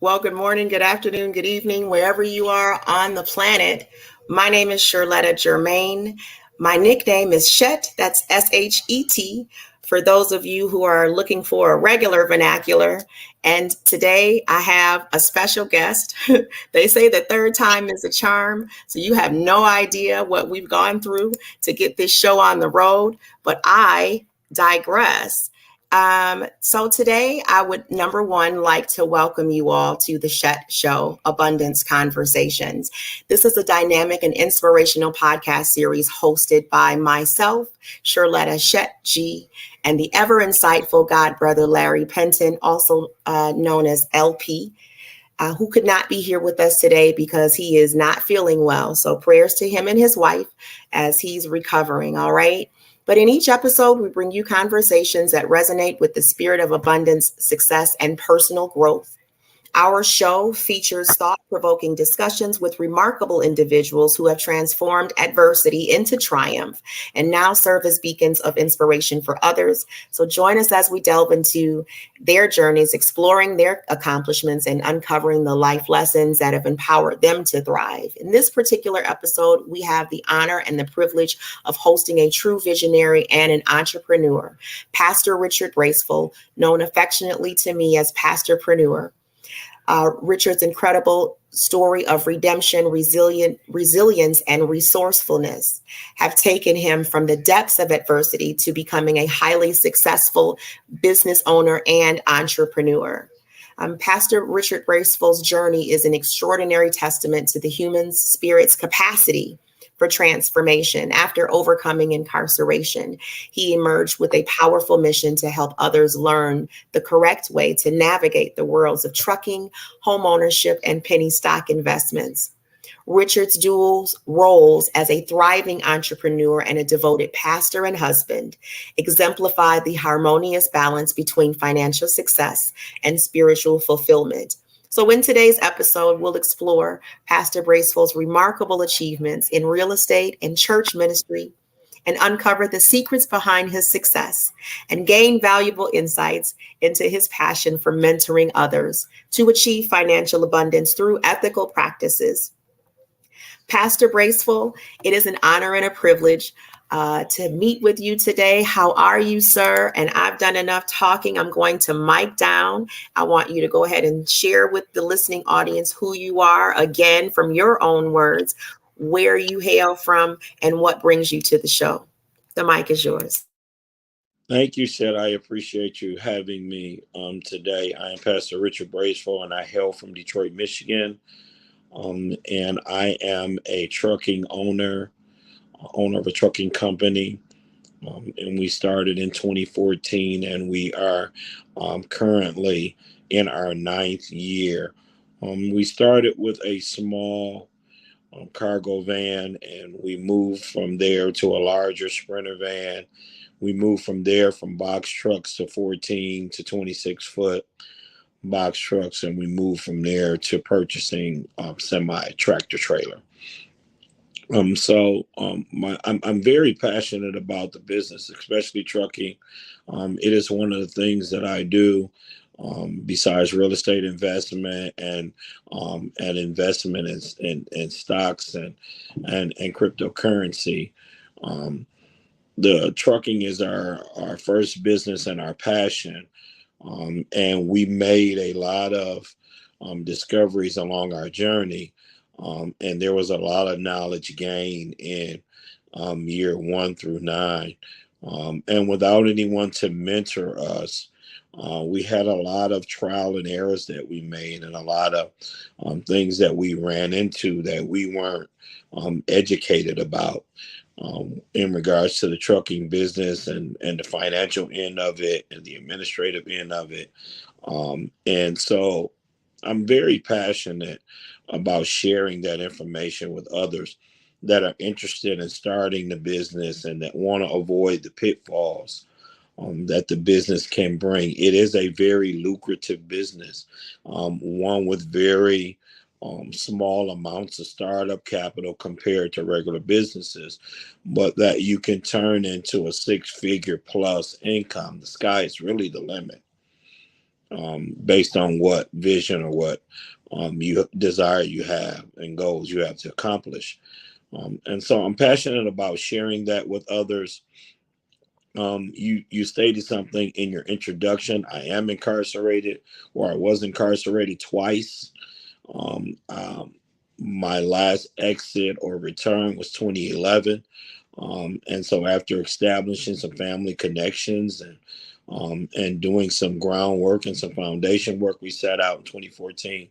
Well, good morning, good afternoon, good evening, wherever you are on the planet. My name is Sherletta Germain. My nickname is Shet, that's Shet, for those of you who are looking for a regular vernacular. And today I have a special guest. They say the third time is a charm, so you have no idea what we've gone through to get this show on the road, but I digress. So today I would, number one, like to welcome you all to the Shet Show-Abundance Conversations. This is a dynamic and inspirational podcast series hosted by myself, Sherletta Shet G, and the ever insightful God brother Larry Penton, also known as LP. Who could not be here with us today because he is not feeling well. So prayers to him and his wife as he's recovering, all right? But in each episode, we bring you conversations that resonate with the spirit of abundance, success, and personal growth. Our show features thought-provoking discussions with remarkable individuals who have transformed adversity into triumph and now serve as beacons of inspiration for others. So join us as we delve into their journeys, exploring their accomplishments and uncovering the life lessons that have empowered them to thrive. In this particular episode, we have the honor and the privilege of hosting a true visionary and an entrepreneur, Pastor Richard Braceful, known affectionately to me as Pastorpreneur. Richard's incredible story of redemption, resilience, and resourcefulness have taken him from the depths of adversity to becoming a highly successful business owner and entrepreneur. Pastor Richard Braceful's journey is an extraordinary testament to the human spirit's capacity for transformation. After overcoming incarceration, he emerged with a powerful mission to help others learn the correct way to navigate the worlds of trucking, home ownership, and penny stock investments. Richard's dual roles as a thriving entrepreneur and a devoted pastor and husband exemplify the harmonious balance between financial success and spiritual fulfillment. So in today's episode, we'll explore Pastor Braceful's remarkable achievements in real estate and church ministry and uncover the secrets behind his success and gain valuable insights into his passion for mentoring others to achieve financial abundance through ethical practices. Pastor Braceful, it is an honor and a privilege to meet with you today. How are you, sir? And I've done enough talking. I'm going to mic down. I want you to go ahead and share with the listening audience who you are, again, from your own words, where you hail from, and what brings you to the show. The mic is yours. Thank you, Shed. I appreciate you having me today. I am Pastor Richard Braceful, and I hail from Detroit, Michigan. And I am a trucking owner of a trucking company. And we started in 2014, and we are currently in our 9th year. We started with a small cargo van, and we moved from there to a larger Sprinter van. We moved from there from box trucks to 14 to 26 foot box trucks, and we moved from there to purchasing semi tractor trailer. I'm very passionate about the business, especially trucking. It is one of the things that I do besides real estate investment and investment in stocks and cryptocurrency. The trucking is our first business and our passion. And we made a lot of discoveries along our journey. And there was a lot of knowledge gained in year 1 through 9. And without anyone to mentor us, we had a lot of trial and errors that we made and a lot of things that we ran into that we weren't educated about. In regards to the trucking business and the financial end of it and the administrative end of it. And so I'm very passionate about sharing that information with others that are interested in starting the business and that want to avoid the pitfalls that the business can bring. It is a very lucrative business, one with very small amounts of startup capital compared to regular businesses, but that you can turn into a 6-figure plus income. The sky is really the limit. based on what vision or what you desire you have and goals you have to accomplish. And so I'm passionate about sharing that with others. You stated something in your introduction. I am incarcerated, or I was incarcerated twice. Um, um, my last exit or return was 2011. And so after establishing some family connections and doing some groundwork and some foundation work, we set out in 2014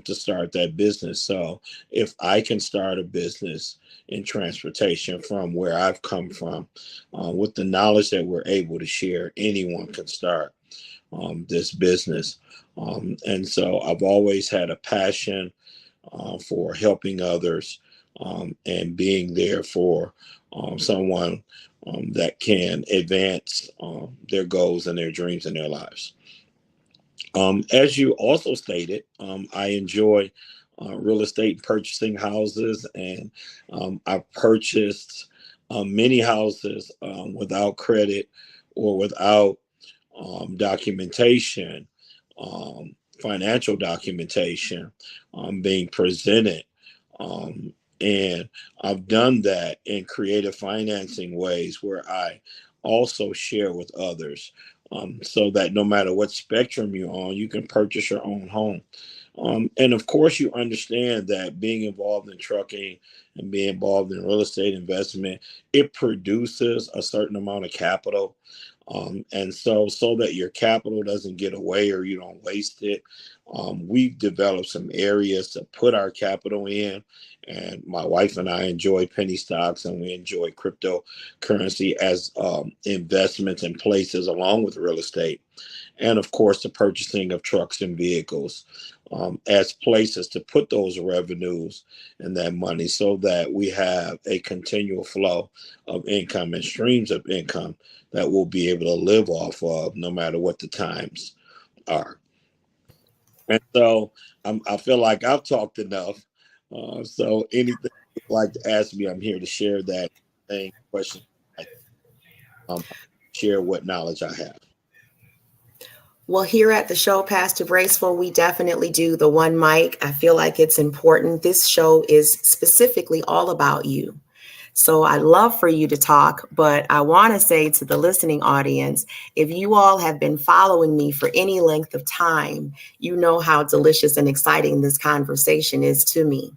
to start that business. So if I can start a business in transportation from where I've come from, with the knowledge that we're able to share, anyone can start this business. And so I've always had a passion for helping others and being there for someone that can advance their goals and their dreams in their lives. As you also stated, I enjoy real estate, purchasing houses, and I've purchased many houses without credit or without documentation, financial documentation being presented. Um, and I've done that in creative financing ways where I also share with others, so that no matter what spectrum you're on, you can purchase your own home. And of course, you understand that being involved in trucking and being involved in real estate investment, it produces a certain amount of capital. And so that your capital doesn't get away or you don't waste it, we've developed some areas to put our capital in. And my wife and I enjoy penny stocks, and we enjoy cryptocurrency as investments in places along with real estate. And of course, the purchasing of trucks and vehicles as places to put those revenues and that money, so that we have a continual flow of income and streams of income that we'll be able to live off of no matter what the times are. And so I feel like I've talked enough. So anything you'd like to ask me, I'm here to share that thing, question, share what knowledge I have. Well, here at the show, Pastor Braceful, we definitely do the one mic. I feel like it's important. This show is specifically all about you. So I love for you to talk, but I want to say to the listening audience, if you all have been following me for any length of time, you know how delicious and exciting this conversation is to me.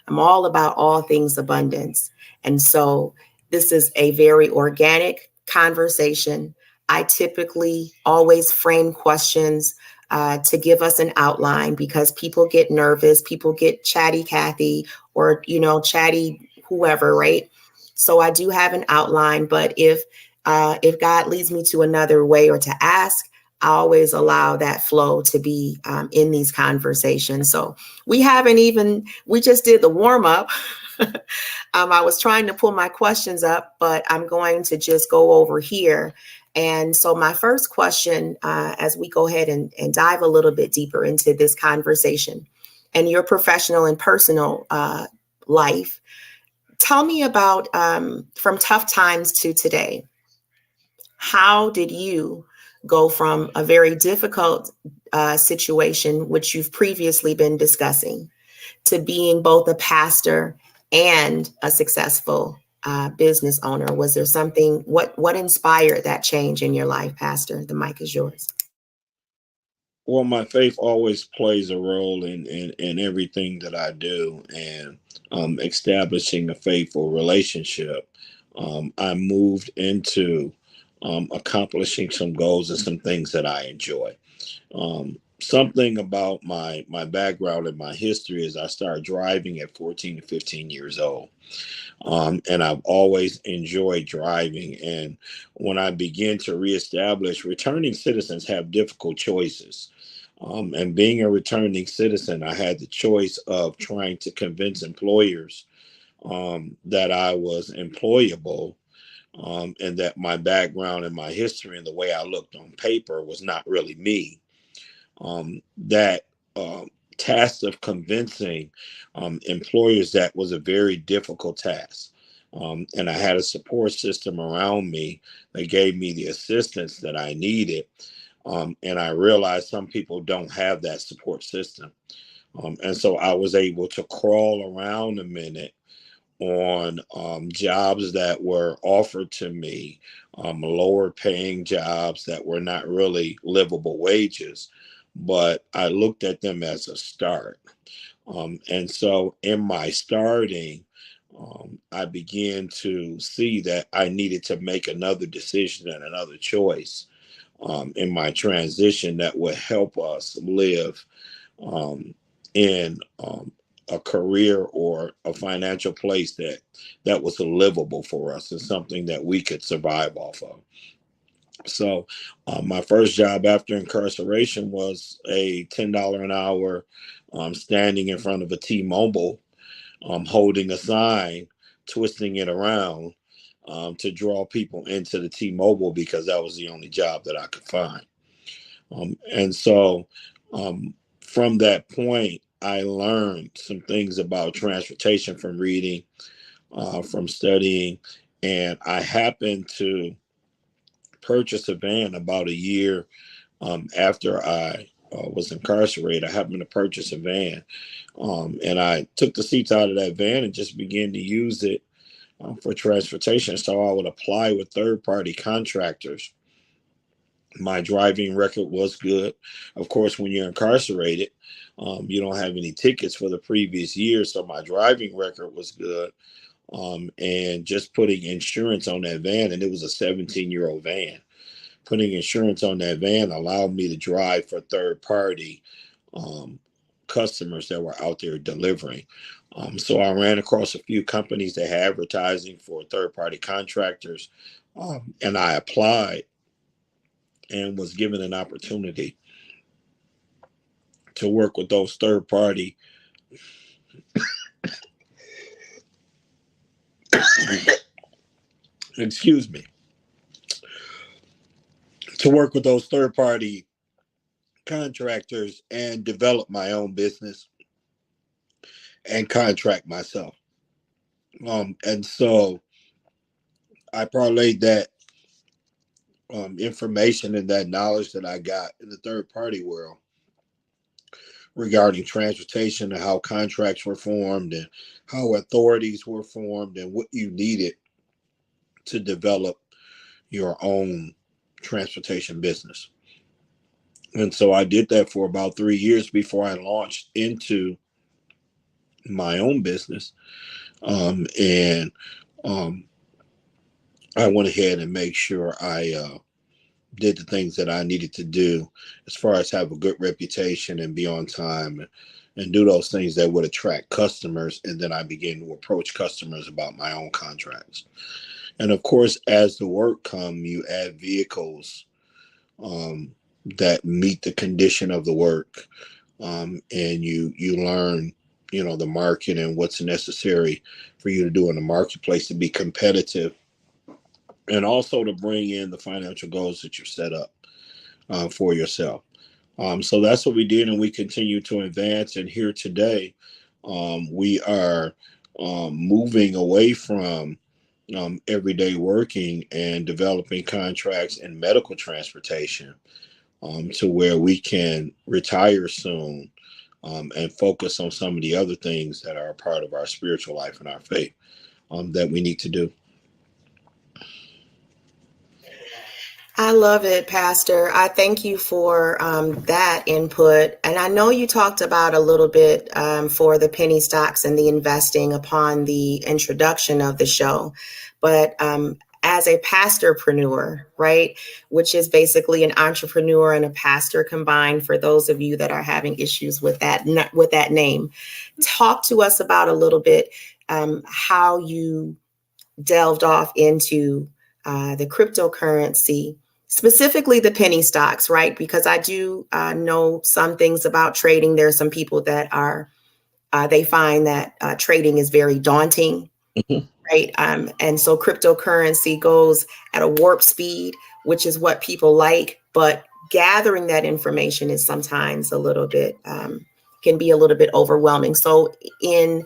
I'm all about all things abundance. And so this is a very organic conversation. I typically always frame questions to give us an outline, because people get nervous, people get chatty Cathy, or, chatty whoever, right? So I do have an outline, but if God leads me to another way or to ask, I always allow that flow to be in these conversations. So we just did the warm up. I was trying to pull my questions up, but I'm going to just go over here. And so my first question, as we go ahead and dive a little bit deeper into this conversation and your professional and personal life, tell me about from tough times to today. How did you go from a very difficult situation, which you've previously been discussing, to being both a pastor and a successful business owner? Was there something, what inspired that change in your life, Pastor? The mic is yours. Well, my faith always plays a role in everything that I do, and establishing a faithful relationship. I moved into accomplishing some goals and some things that I enjoy. Something about my background and my history is I started driving at 14 to 15 years old. And I've always enjoyed driving. And when I began to reestablish, returning citizens have difficult choices. And being a returning citizen, I had the choice of trying to convince employers that I was employable, and that my background and my history and the way I looked on paper was not really me. That task of convincing employers, that was a very difficult task. And I had a support system around me that gave me the assistance that I needed. And I realized some people don't have that support system. And so I was able to crawl around a minute on jobs that were offered to me, lower paying jobs that were not really livable wages, but I looked at them as a start. And so in my starting, I began to see that I needed to make another decision and another choice in my transition that would help us live in a career or a financial place that was livable for us and something that we could survive off of. So my first job after incarceration was a $10 an hour standing in front of a T-Mobile, holding a sign, twisting it around to draw people into the T-Mobile because that was the only job that I could find. And so from that point, I learned some things about transportation from reading, from studying, and I happened to purchase a van about a year after I was incarcerated. I happened to purchase a van, and I took the seats out of that van and just began to use it for transportation. So I would apply with third-party contractors. My driving record was good. Of course, when you're incarcerated, you don't have any tickets for the previous year. So my driving record was good. And just putting insurance on that van, and it was a 17-year-old van. Putting insurance on that van allowed me to drive for third party customers that were out there delivering. So I ran across a few companies that had advertising for third party contractors, and I applied and was given an opportunity to work with those third party excuse me, to work with those third party contractors and develop my own business and contract myself. And so I parlayed that information and that knowledge that I got in the third party world regarding transportation and how contracts were formed and how authorities were formed and what you needed to develop your own transportation business. And so I did that for about 3 years before I launched into my own business. And I went ahead and made sure I did the things that I needed to do as far as have a good reputation and be on time and do those things that would attract customers. And then I began to approach customers about my own contracts. And of course, as the work come, you add vehicles that meet the condition of the work. And you learn, the market and what's necessary for you to do in the marketplace to be competitive, and also to bring in the financial goals that you set up for yourself. So that's what we did, and we continue to advance. And here today, we are moving away from everyday working and developing contracts in medical transportation to where we can retire soon and focus on some of the other things that are a part of our spiritual life and our faith that we need to do. I love it, Pastor. I thank you for that input. And I know you talked about a little bit for the penny stocks and the investing upon the introduction of the show. But as a pastorpreneur, right, which is basically an entrepreneur and a pastor combined, for those of you that are having issues with that name, talk to us about a little bit how you delved off into the cryptocurrency, specifically the penny stocks, right? Because I do know some things about trading. There are some people that are, they find that trading is very daunting, right? And so cryptocurrency goes at a warp speed, which is what people like. But gathering that information is sometimes a little bit, can be a little bit overwhelming. So in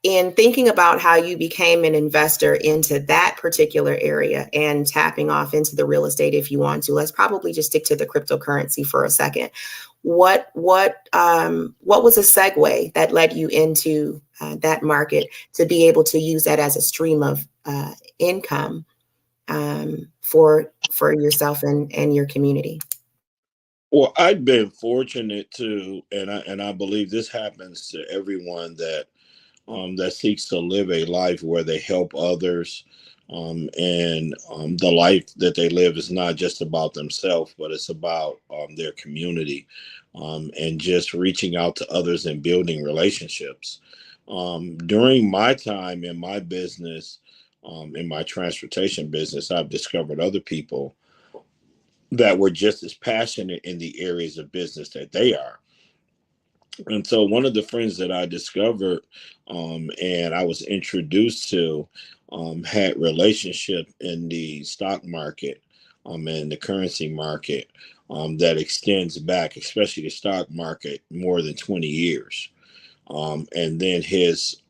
in thinking about how you became an investor into that particular area and tapping off into the real estate if you want to, let's probably just stick to the cryptocurrency for a second. What was a segue that led you into that market to be able to use that as a stream of income for yourself and your community? Well, I've been fortunate to, and I believe this happens to everyone that seeks to live a life where they help others. And the life that they live is not just about themselves, but it's about their community, and just reaching out to others and building relationships. During my time in my business, in my transportation business, I've discovered other people that were just as passionate in the areas of business that they are. And so one of the friends that I discovered, and I was introduced to, had relationship in the stock market, and the currency market, that extends back, especially the stock market, more than 20 years. And then his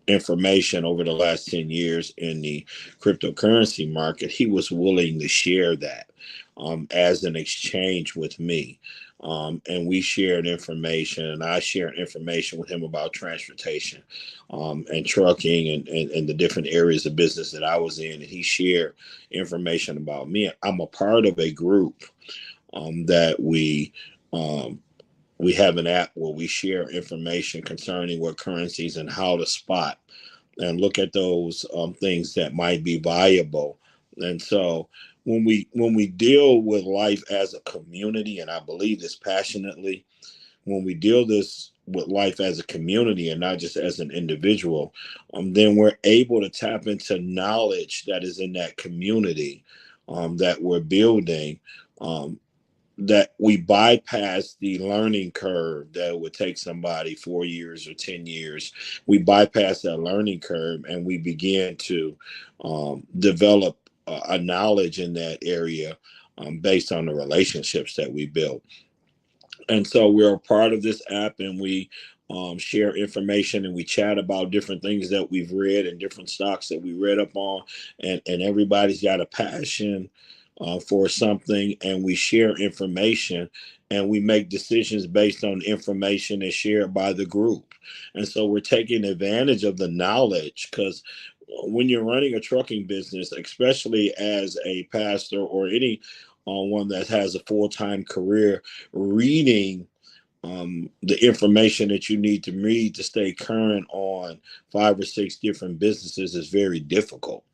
information over the last 10 years in the cryptocurrency market, he was willing to share that as an exchange with me. And we shared information, and I shared information with him about transportation, and trucking, and the different areas of business that I was in. And he shared information about me. I'm a part of a group that we have an app where we share information concerning what currencies and how to spot and look at those things that might be viable. And so when we deal with life as a community, and I believe this passionately, when we deal this with life as a community and not just as an individual, then we're able to tap into knowledge that is in that community, that we're building. That we bypass the learning curve that would take somebody 4 years or 10 years. We bypass that learning curve, and we begin to develop a knowledge in that area, based on the relationships that we build. And so we're a part of this app, and we share information, and we chat about different things that we've read and different stocks that we read up on. And everybody's got a passion for something, and we share information, and we make decisions based on information that's shared by the group. And so we're taking advantage of the knowledge, because when you're running a trucking business, especially as a pastor or any one that has a full-time career, reading the information that you need to read to stay current on 5 or 6 different businesses is very difficult.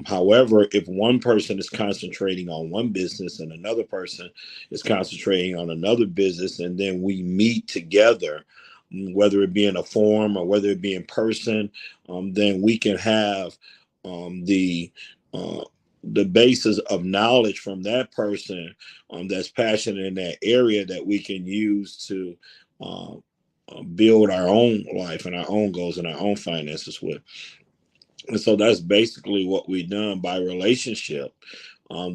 However, if one person is concentrating on one business and another person is concentrating on another business, and then we meet together, whether it be in a forum or whether it be in person, then we can have the basis of knowledge from that person that's passionate in that area, that we can use to build our own life and our own goals and our own finances with. And so that's basically what we've done by relationship.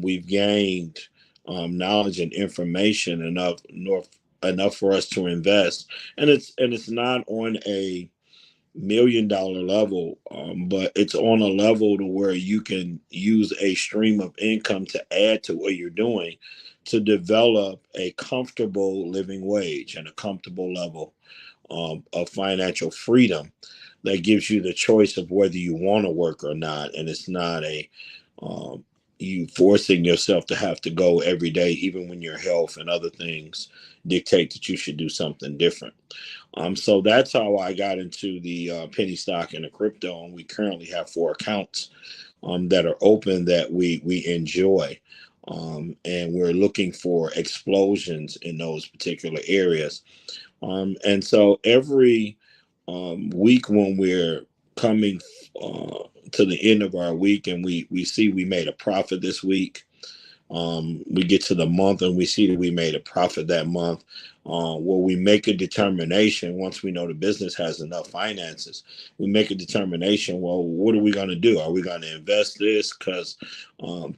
We've gained knowledge and information enough for us to invest, and it's not on a $1 million level, but it's on a level to where you can use a stream of income to add to what you're doing, to develop a comfortable living wage and a comfortable level of financial freedom that gives you the choice of whether you want to work or not. And it's not you forcing yourself to have to go every day, even when your health and other things dictate that you should do something different. So that's how I got into the penny stock and the crypto. And we currently have 4 accounts that are open that we enjoy. And we're looking for explosions in those particular areas. And so every week, when we're coming to the end of our week and we see we made a profit this week, We get to the month and we see that we made a profit that month. Well, we make a determination once we know the business has enough finances. We make a determination. Well, what are we going to do? Are we going to invest this? Because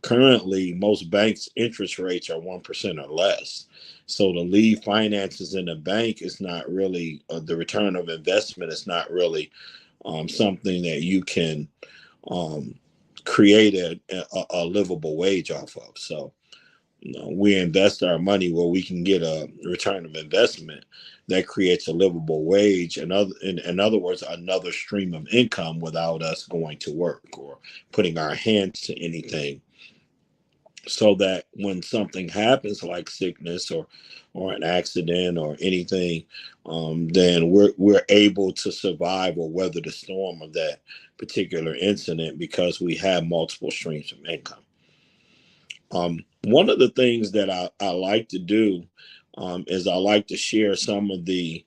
currently, most banks' interest rates are 1% or less. So to leave finances in the bank is not really the return of investment. Is not really something that you can um, create a livable wage off of. So we invest our money where we can get a return of investment that creates a livable wage. In other words, another stream of income without us going to work or putting our hands to anything. So that when something happens like sickness or an accident or anything, then we're able to survive or weather the storm of that particular incident because we have multiple streams of income. One of the things that I like to do is I like to share some of the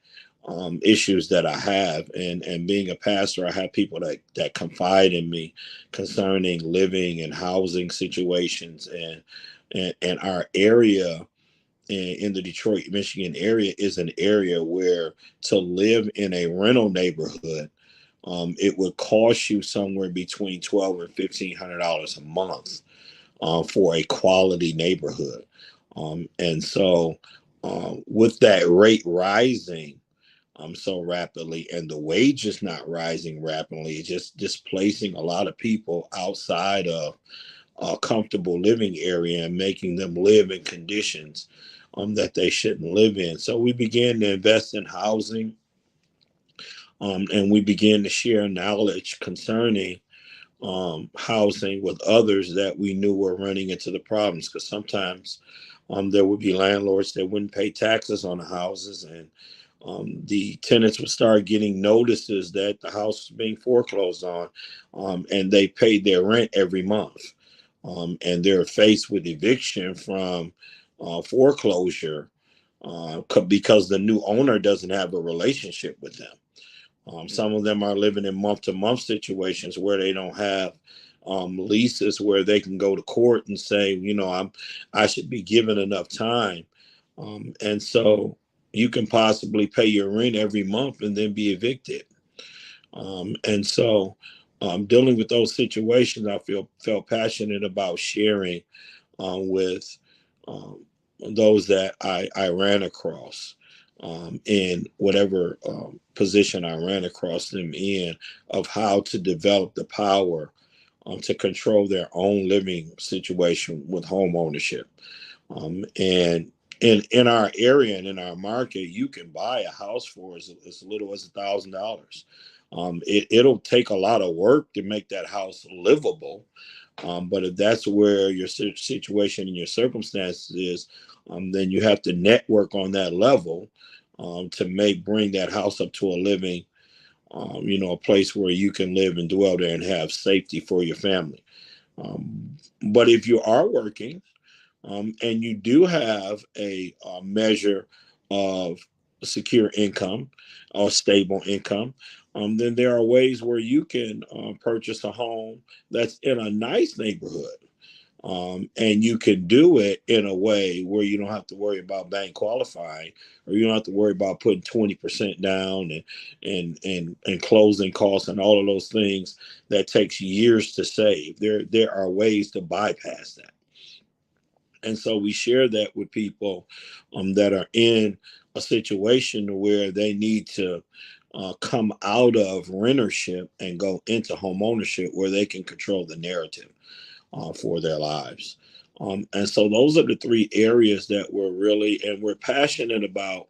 issues that I have. And being a pastor, I have people that confide in me concerning living and housing situations. And our area in the Detroit, Michigan area is an area where to live in a rental neighborhood, it would cost you somewhere between $1,200 and $1,500 a month for a quality neighborhood. And so, with that rate rising so rapidly and the wages not rising rapidly, just displacing a lot of people outside of a comfortable living area and making them live in conditions that they shouldn't live in. So we began to invest in housing, and we began to share knowledge concerning housing with others that we knew were running into the problems. Because sometimes there would be landlords that wouldn't pay taxes on the houses, and the tenants would start getting notices that the house was being foreclosed on, and they paid their rent every month. And they're faced with eviction from foreclosure because the new owner doesn't have a relationship with them. Some of them are living in month-to-month situations where they don't have leases where they can go to court and say, I should be given enough time, and so you can possibly pay your rent every month and then be evicted. And so, dealing with those situations, I felt passionate about sharing with um, those that I ran across in whatever position I ran across them in, of how to develop the power to control their own living situation with home ownership. And in our area and in our market, you can buy a house for as little as $1,000. It'll take a lot of work to make that house livable. But if that's where your situation and your circumstances is, then you have to network on that level to bring that house up to a living, a place where you can live and dwell there and have safety for your family. But if you are working, and you do have a measure of secure income or stable income, then there are ways where you can purchase a home that's in a nice neighborhood. And you can do it in a way where you don't have to worry about bank qualifying, or you don't have to worry about putting 20% down and closing costs and all of those things that takes years to save. There are ways to bypass that. And so we share that with people that are in a situation where they need to come out of rentership and go into home ownership, where they can control the narrative for their lives. And so those are the three areas that we're passionate about.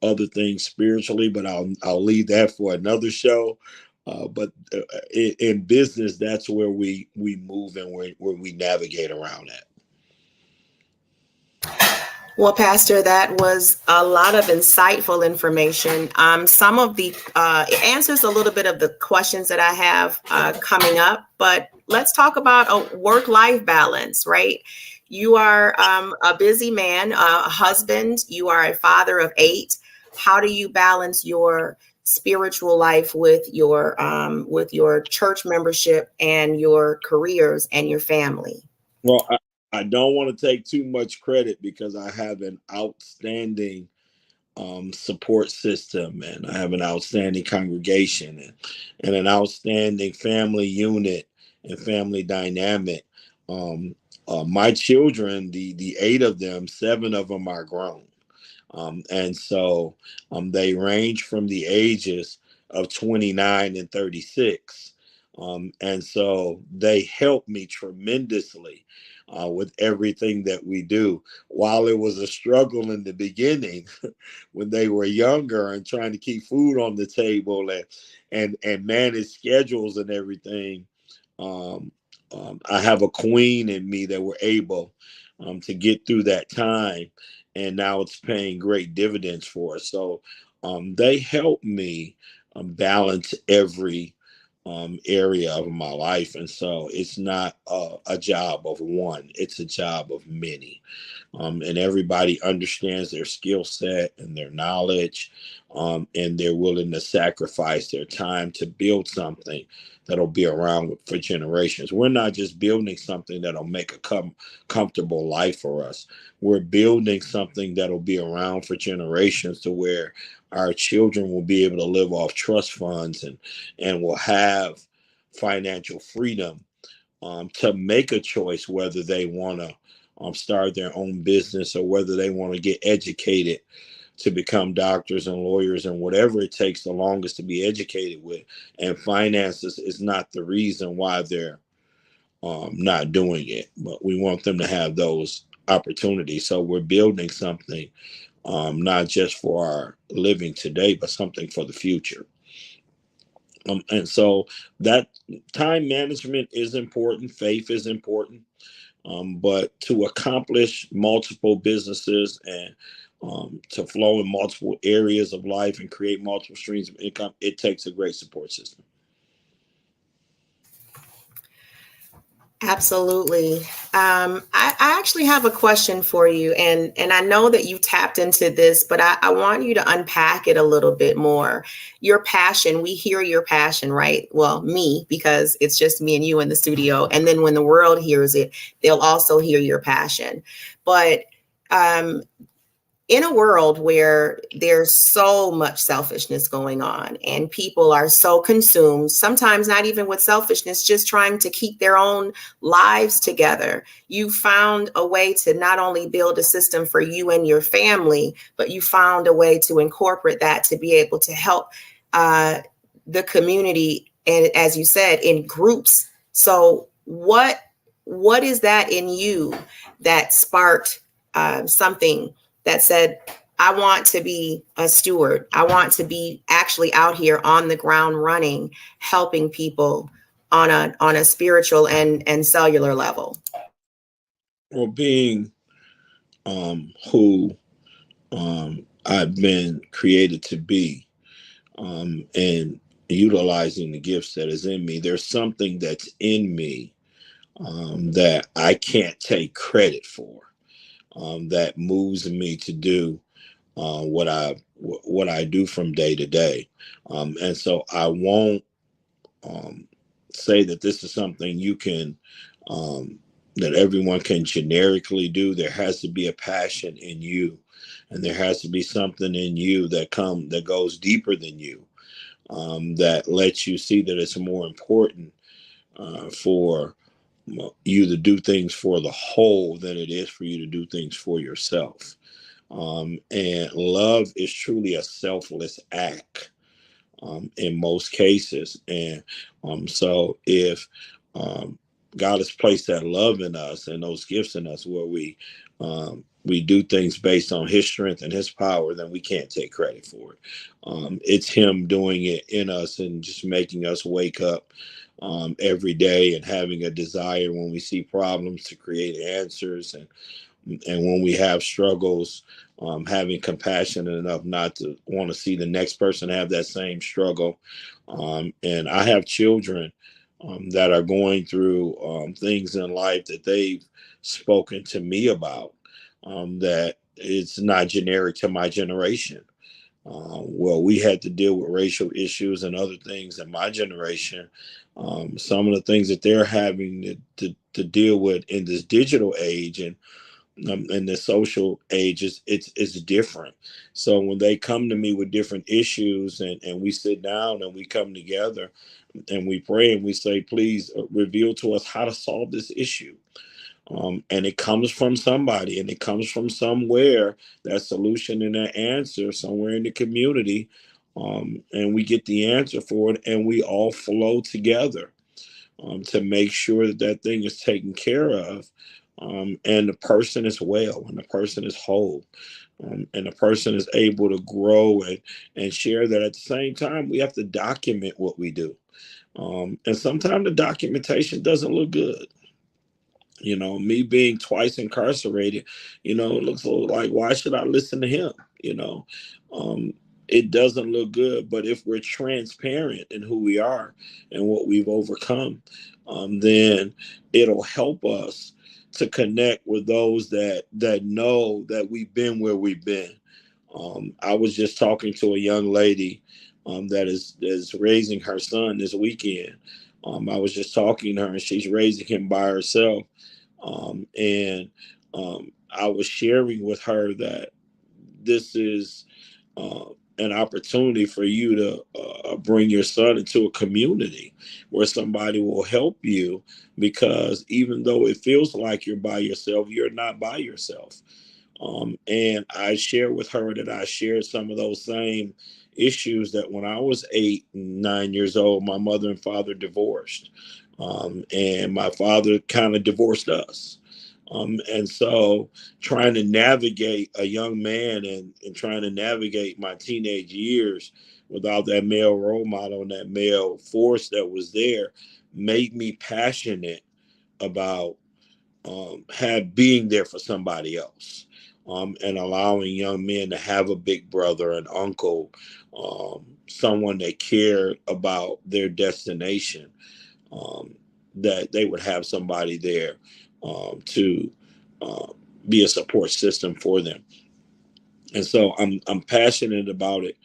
Other things spiritually, but I'll leave that for another show. But in business, that's where we move and where we navigate around at. Well, Pastor, that was a lot of insightful information. Some of the it answers a little bit of the questions that I have coming up, but let's talk about a work-life balance, right? You are a busy man, a husband. You are a father of 8. How do you balance your spiritual life with your church membership and your careers and your family? Well, I don't want to take too much credit because I have an outstanding support system, and I have an outstanding congregation, and an outstanding family unit and family dynamic. Um, my children, the eight of them, seven of them are grown. And so they range from the ages of 29 and 36. And so they help me tremendously with everything that we do. While it was a struggle in the beginning when they were younger and trying to keep food on the table and manage schedules and everything, um, I have a queen in me that were able to get through that time, and now it's paying great dividends for us. So they help me balance every area of my life, and so it's not a job of one; it's a job of many. And everybody understands their skill set and their knowledge, and they're willing to sacrifice their time to build something that'll be around for generations. We're not just building something that'll make a comfortable life for us. We're building something that'll be around for generations, to where our children will be able to live off trust funds and will have financial freedom to make a choice whether they want to start their own business, or whether they want to get educated to become doctors and lawyers and whatever it takes the longest to be educated with. And finances is not the reason why they're not doing it, but we want them to have those opportunities. So we're building something not just for our living today, but something for the future. And so that time management is important. Faith is important. But to accomplish multiple businesses and to flow in multiple areas of life and create multiple streams of income, it takes a great support system. Absolutely. I actually have a question for you, and I know that you tapped into this, but I want you to unpack it a little bit more. Your passion, we hear your passion, right? Well, me, because it's just me and you in the studio. And then when the world hears it, they'll also hear your passion. But in a world where there's so much selfishness going on and people are so consumed, sometimes not even with selfishness, just trying to keep their own lives together, you found a way to not only build a system for you and your family, but you found a way to incorporate that to be able to help the community, and as you said, in groups. So what is that in you that sparked something that said, I want to be a steward. I want to be actually out here on the ground running, helping people on a spiritual and cellular level? Well, being who I've been created to be, and utilizing the gifts that is in me, there's something that's in me that I can't take credit for, that moves me to do what I do from day to day, and so I won't say that this is something you can that everyone can generically do. There has to be a passion in you, and there has to be something in you that goes deeper than you, that lets you see that it's more important for you to do things for the whole than it is for you to do things for yourself. And love is truly a selfless act in most cases. And so if God has placed that love in us and those gifts in us, where we do things based on His strength and His power, then we can't take credit for it. It's Him doing it in us and just making us wake up every day and having a desire when we see problems to create answers, and when we have struggles, having compassion enough not to want to see the next person have that same struggle. And I have children that are going through things in life that they've spoken to me about, that it's not generic to my generation. Well, we had to deal with racial issues and other things in my generation. Some of the things that they're having to deal with in this digital age and the social age is different. So when they come to me with different issues and we sit down and we come together and we pray and we say, please reveal to us how to solve this issue. And it comes from somebody and it comes from somewhere, that solution and that answer somewhere in the community. And we get the answer for it and we all flow together to make sure that that thing is taken care of. And the person is well and the person is whole. And the person is able to grow and share that. At the same time, we have to document what we do. And sometimes the documentation doesn't look good. Me being twice incarcerated, it looks like, why should I listen to him? You know, um, it doesn't look good. But if we're transparent in who we are and what we've overcome, then it'll help us to connect with those that know that we've been where we've been. I was just talking to a young lady that is raising her son this weekend. I was just talking to her, and she's raising him by herself. And I was sharing with her that this is uh, an opportunity for you to bring your son into a community where somebody will help you, because even though it feels like you're by yourself, you're not by yourself. And I shared with her that I shared some of those same issues, that when I was 8 and 9 years old, my mother and father divorced. And my father kind of divorced us. And so trying to navigate a young man and trying to navigate my teenage years without that male role model and that male force that was there made me passionate about being there for somebody else, and allowing young men to have a big brother, an uncle, someone that cared about their destination, um, that they would have somebody there to uh, be a support system for them. And so I'm passionate about it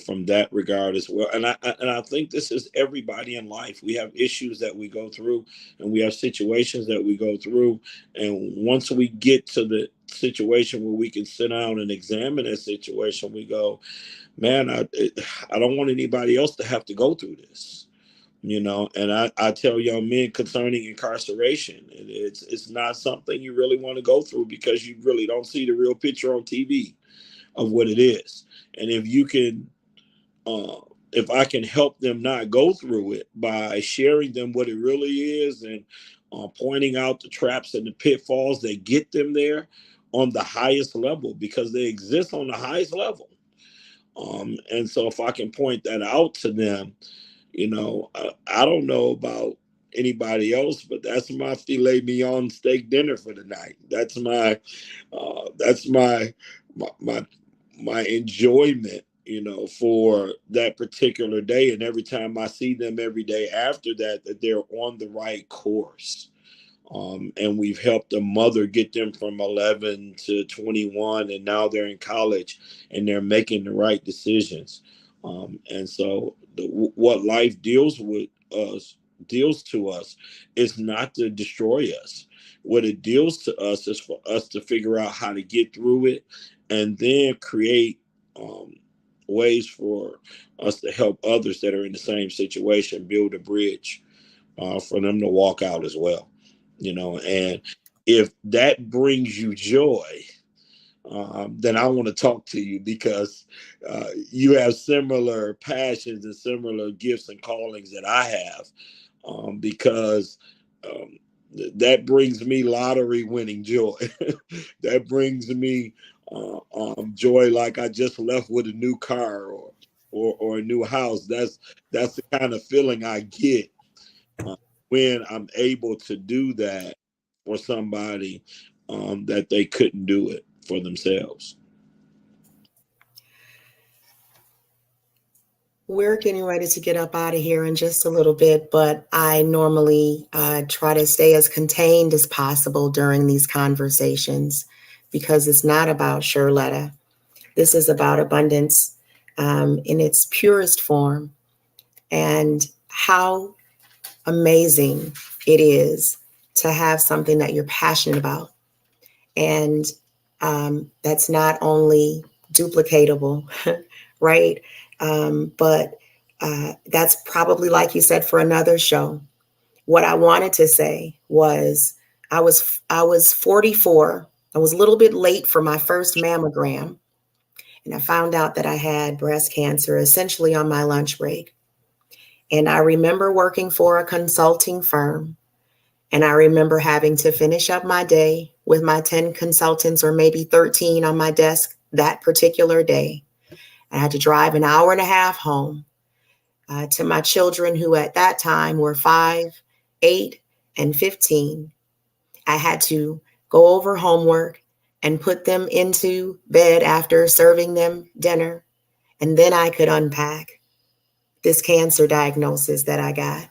from that regard as well. And I think this is everybody in life. We have issues that we go through, and we have situations that we go through. And once we get to the situation where we can sit down and examine that situation, we go, man, I don't want anybody else to have to go through this. And I tell young men concerning incarceration, it's not something you really want to go through, because you really don't see the real picture on TV of what it is. And uh, if I can help them not go through it by sharing them what it really is, and pointing out the traps and the pitfalls that get them there on the highest level, because they exist on the highest level. And so if I can point that out to them, I don't know about anybody else, but that's my filet mignon steak dinner for the night. That's my enjoyment, for that particular day. And every time I see them every day after that, that they're on the right course. And we've helped a mother get them from 11 to 21, and now they're in college and they're making the right decisions. And so what life deals to us is not to destroy us. What it deals to us is for us to figure out how to get through it, and then create um, ways for us to help others that are in the same situation, build a bridge for them to walk out as well. And if that brings you joy, then I want to talk to you, because you have similar passions and similar gifts and callings that I have, because um, that brings me lottery winning joy. That brings me joy, like I just left with a new car, or a new house. That's the kind of feeling I get uh, when I'm able to do that for somebody that they couldn't do it for themselves. We're getting ready to get up out of here in just a little bit, but I normally try to stay as contained as possible during these conversations, because it's not about Shirletta. This is about abundance. in its purest form, and how amazing it is to have something that you're passionate about. And that's not only duplicatable, right? But that's probably, like you said, for another show. What I wanted to say was I was 44. I was a little bit late for my first mammogram, and I found out that I had breast cancer essentially on my lunch break. And I remember working for a consulting firm, and I remember having to finish up my day with my 10 consultants, or maybe 13 on my desk that particular day. I had to drive an hour and a half home to my children, who at that time were 5, 8, and 15. I had to go over homework and put them into bed after serving them dinner. And then I could unpack this cancer diagnosis that I got.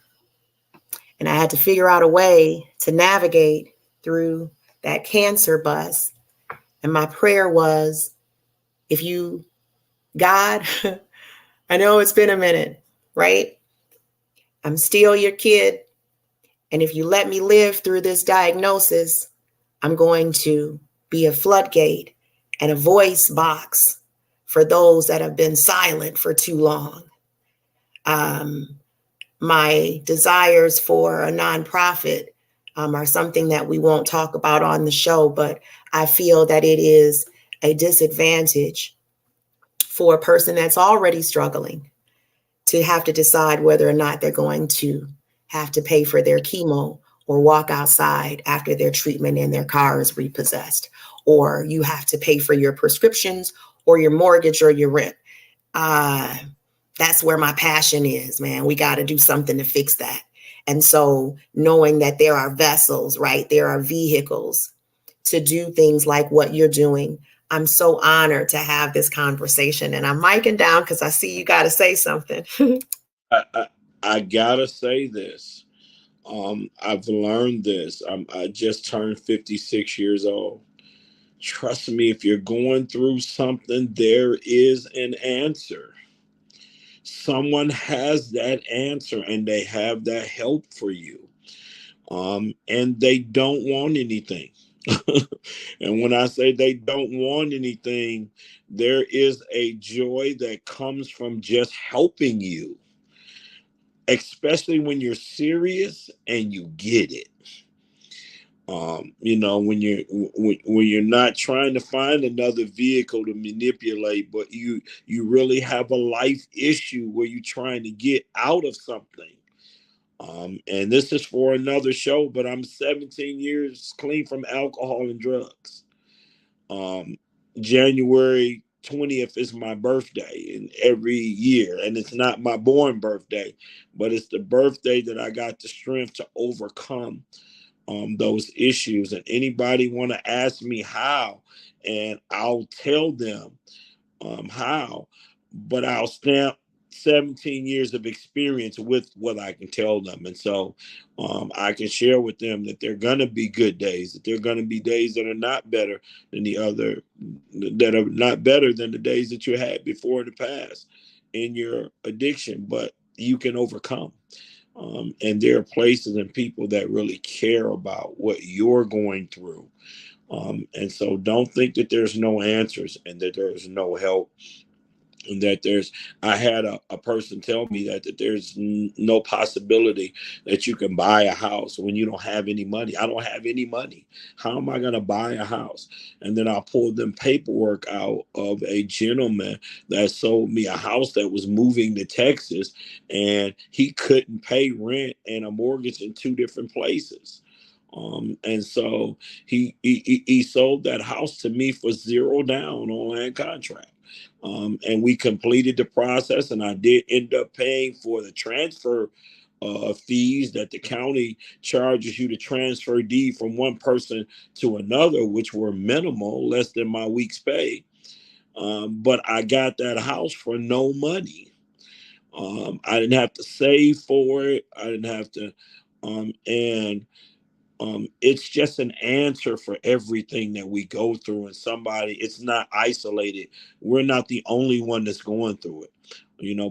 And I had to figure out a way to navigate through that cancer bus. And my prayer was, if you, God, I know it's been a minute, right? I'm still your kid. And if you let me live through this diagnosis, I'm going to be a floodgate and a voice box for those that have been silent for too long. My desires for a nonprofit are something that we won't talk about on the show, but I feel that it is a disadvantage for a person that's already struggling to have to decide whether or not they're going to have to pay for their chemo or walk outside after their treatment and their car is repossessed, or you have to pay for your prescriptions or your mortgage or your rent. That's where my passion is, man. We got to do something to fix that. And so knowing that there are vessels, right? There are vehicles to do things like what you're doing. I'm so honored to have this conversation, and I'm miking down because I see you got to say something. I gotta say this. I've learned this. I just turned 56 years old. Trust me, if you're going through something, there is an answer. Someone has that answer, and they have that help for you. And they don't want anything. And when I say they don't want anything, there is a joy that comes from just helping you, especially when you're serious and you get it. When you're not trying to find another vehicle to manipulate, but you really have a life issue where you're trying to get out of something. And this is for another show, but I'm 17 years clean from alcohol and drugs. Um, January 20th is my birthday, and every year, and it's not my born birthday, but it's the birthday that I got the strength to overcome those issues. And anybody want to ask me how, and I'll tell them how, but I'll stamp 17 years of experience with what I can tell them. And so I can share with them that there are going to be good days, that there are going to be days that are not better than that are not better than the days that you had before in the past in your addiction, but you can overcome. And there are places and people that really care about what you're going through. And so don't think that there's no answers and that there's no help. And that I had a person tell me that there's no possibility that you can buy a house when you don't have any money. I don't have any money. How am I going to buy a house? And then I pulled them paperwork out of a gentleman that sold me a house that was moving to Texas, and he couldn't pay rent and a mortgage in two different places. And so he sold that house to me for zero down on land contract. And we completed the process, and I did end up paying for the transfer fees that the county charges you to transfer deed from one person to another, which were minimal, less than my week's pay. But I got that house for no money. I didn't have to save for it. I didn't have to, and it's just an answer for everything that we go through. And somebody, it's not isolated. We're not the only one that's going through it,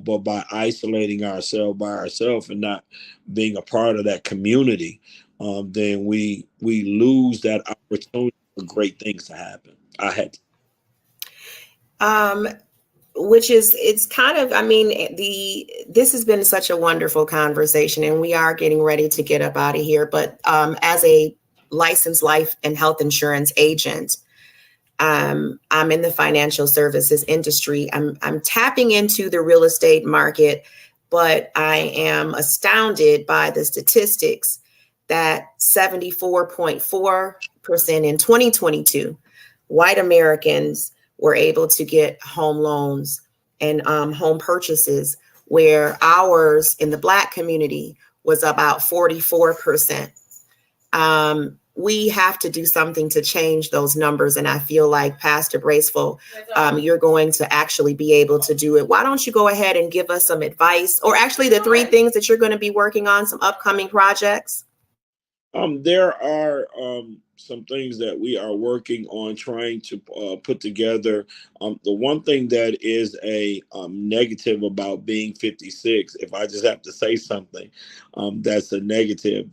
but by isolating ourselves by ourselves and not being a part of that community, then we lose that opportunity for great things to happen. I had Um, which is, it's kind of, I mean, this has been such a wonderful conversation, and we are getting ready to get up out of here. But as a licensed life and health insurance agent, I'm in the financial services industry. I'm tapping into the real estate market, but I am astounded by the statistics that 74.4% in 2022 white Americans were able to get home loans and home purchases, where ours in the Black community was about 44%. We have to do something to change those numbers. And I feel like, Pastor Braceful, you're going to actually be able to do it. Why don't you go ahead and give us some advice, or actually the 3 things that you're going to be working on, some upcoming projects? There are some things that we are working on trying to put together. The one thing that is a negative about being 56, if I just have to say something, that's a negative.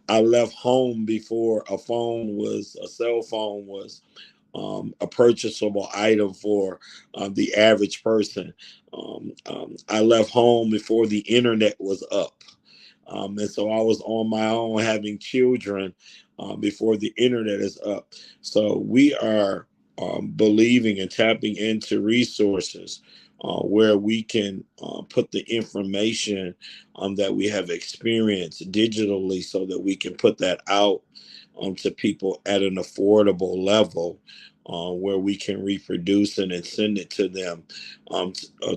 I left home before a cell phone was a purchasable item for the average person. I left home before the internet was up. And so I was on my own having children before the internet is up. So we are believing and tapping into resources where we can put the information that we have experienced digitally, so that we can put that out to people at an affordable level, where we can reproduce it and send it to them,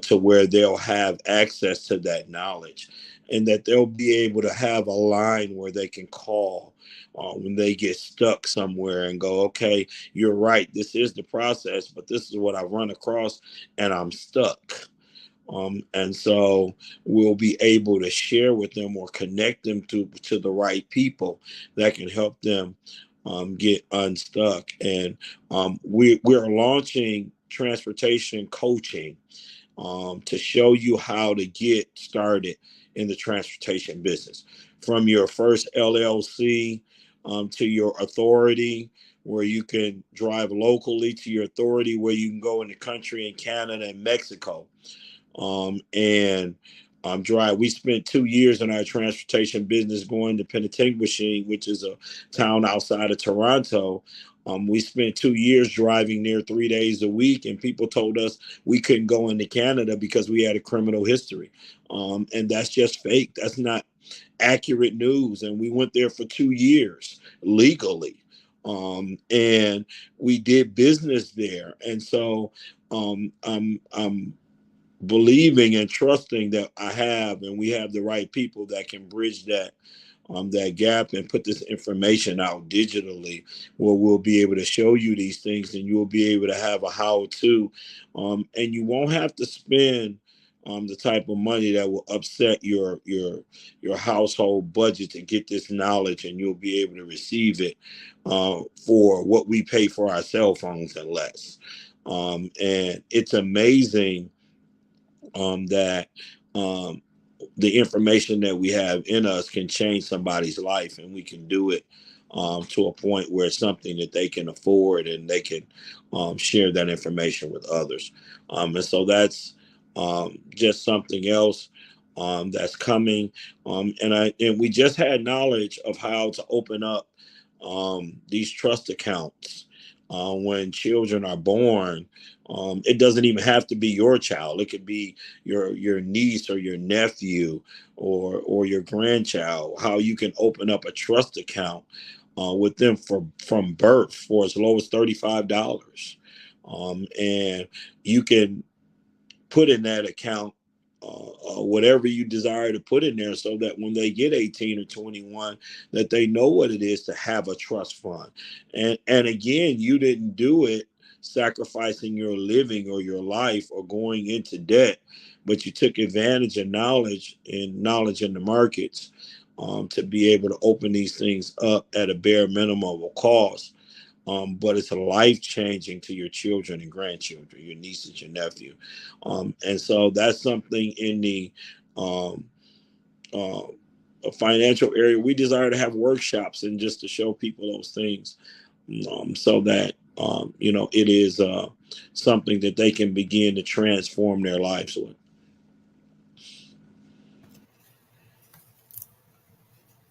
to where they'll have access to that knowledge, and that they'll be able to have a line where they can call when they get stuck somewhere and go, okay, you're right, this is the process, but this is what I run across and I'm stuck. And so we'll be able to share with them or connect them to the right people that can help them get unstuck. And we're launching transportation coaching to show you how to get started in the transportation business, from your first LLC to your authority, where you can drive locally, to your authority where you can go in the country in Canada and Mexico. And drive. We spent 2 years in our transportation business going to Penetanguishene, which is a town outside of Toronto. We spent 2 years driving there 3 days a week, and people told us we couldn't go into Canada because we had a criminal history. And that's just fake. That's not accurate news. And we went there for 2 years legally. And we did business there. And so I'm believing and trusting that I have, and we have the right people that can bridge that gap and put this information out digitally, where we'll be able to show you these things, and you'll be able to have a how-to, and you won't have to spend the type of money that will upset your household budget to get this knowledge, and you'll be able to receive it for what we pay for our cell phones and less. And it's amazing that the information that we have in us can change somebody's life, and we can do it to a point where it's something that they can afford, and they can share that information with others. And so that's just something else that's coming. And we just had knowledge of how to open up these trust accounts when children are born. It doesn't even have to be your child. It could be your niece or your nephew or your grandchild. How you can open up a trust account with them from birth for as low as $35, and you can put in that account whatever you desire to put in there, so that when they get 18 or 21, that they know what it is to have a trust fund. And again, you didn't do it sacrificing your living or your life or going into debt, but you took advantage of knowledge in the markets to be able to open these things up at a bare minimum of cost. But it's life changing to your children and grandchildren, your nieces, your nephew. And so that's something in the um, uh, financial area. We desire to have workshops and just to show people those things, so that, it is something that they can begin to transform their lives with.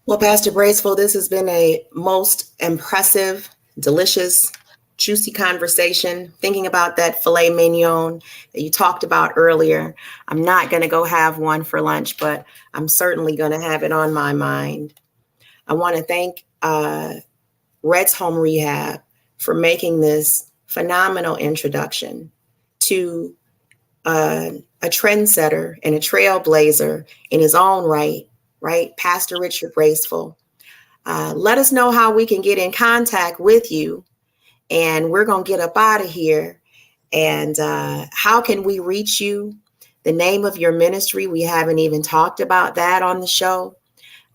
Well, Pastor Braceful, this has been a most impressive, delicious, juicy conversation. Thinking about that filet mignon that you talked about earlier. I'm not going to go have one for lunch, but I'm certainly going to have it on my mind. I want to thank Red's Home Rehab for making this phenomenal introduction to a trendsetter and a trailblazer in his own right? Pastor Richard Braceful. Let us know how we can get in contact with you. And we're going to get up out of here. And how can we reach you? The name of your ministry, we haven't even talked about that on the show.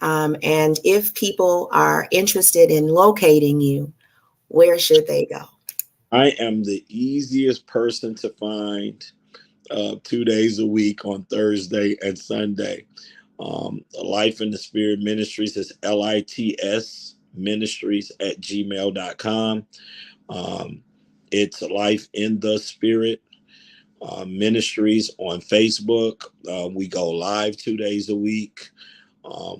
And if people are interested in locating you, where should they go? I am the easiest person to find 2 days a week on Thursday and Sunday. Life in the Spirit Ministries is LITS Ministries at gmail.com. It's Life in the Spirit Ministries on Facebook. We go live 2 days a week,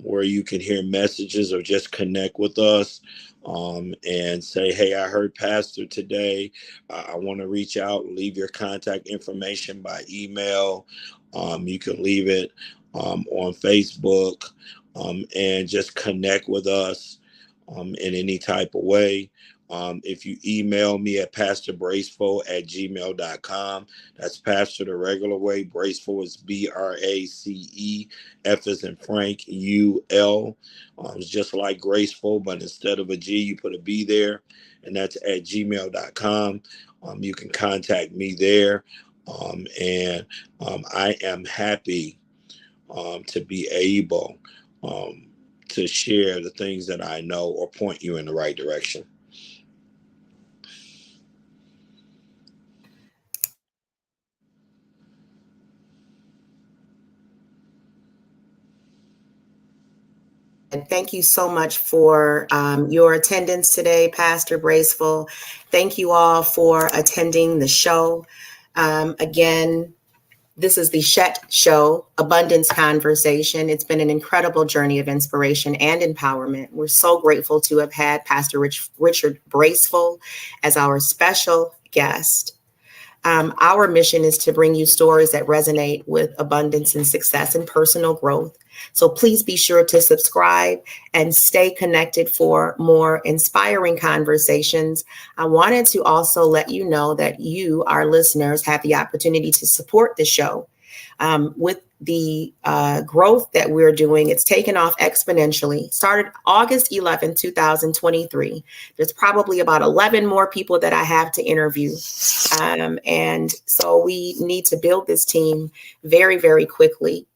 where you can hear messages or just connect with us, and say, hey, I heard Pastor today. I want to reach out, leave your contact information by email. You can leave it on Facebook, and just connect with us in any type of way. If you email me at pastorbraceful@gmail.com, that's Pastor the regular way. Braceful is BRACE, F as in Frank, UL. It's just like graceful, but instead of a G, you put a B there, and that's at gmail.com. You can contact me there. And I am happy to be able to share the things that I know or point you in the right direction. And thank you so much for your attendance today, Pastor Braceful. Thank you all for attending the show. Again, this is the Shet Show-Abundance Conversation. It's been an incredible journey of inspiration and empowerment. We're so grateful to have had Pastor Richard Braceful as our special guest. Our mission is to bring you stories that resonate with abundance and success and personal growth. So please be sure to subscribe and stay connected for more inspiring conversations. I wanted to also let you know that you, our listeners, have the opportunity to support the show. With the growth that we're doing, it's taken off exponentially. Started August 11, 2023. There's probably about 11 more people that I have to interview. And so we need to build this team very, very quickly.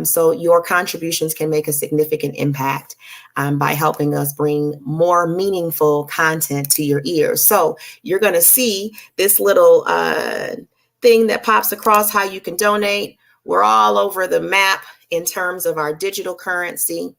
So your contributions can make a significant impact by helping us bring more meaningful content to your ears. So you're going to see this little thing that pops across how you can donate. We're all over the map in terms of our digital currency.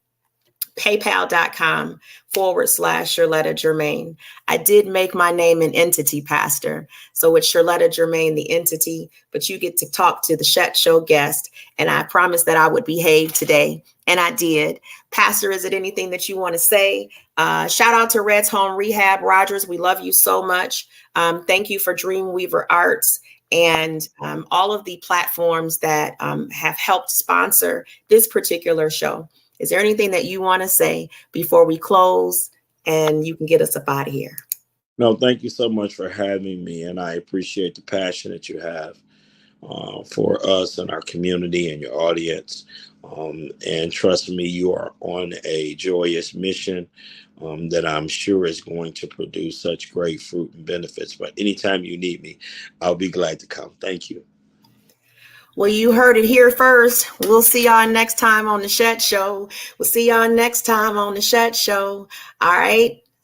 PayPal.com/Sherletta Germain. I did make my name an entity, Pastor. So it's Sherletta Germain, the entity, but you get to talk to the Shet Show guest. And I promised that I would behave today. And I did. Pastor, is it anything that you want to say? Shout out to Red's Home Rehab. Rogers, we love you so much. Thank you for Dreamweaver Arts and all of the platforms that have helped sponsor this particular show. Is there anything that you want to say before we close and you can get us up out of here? No, thank you so much for having me. And I appreciate the passion that you have for us and our community and your audience. And trust me, you are on a joyous mission that I'm sure is going to produce such great fruit and benefits. But anytime you need me, I'll be glad to come. Thank you. Well, you heard it here first. We'll see y'all next time on the Shet Show. We'll see y'all next time on the Shet Show. All right.